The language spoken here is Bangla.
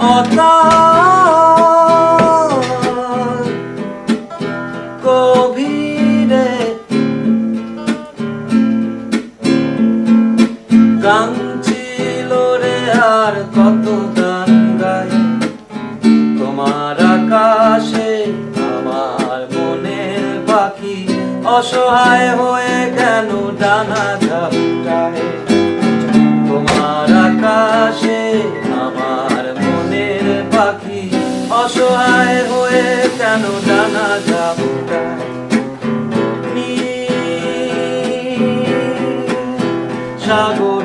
অতল গভীরে গান ছিল রে আর কত গান গাই তোমার আকাশে আমার মনের পাখি অসহায় হয়ে কেন ডানা ঝাপটায়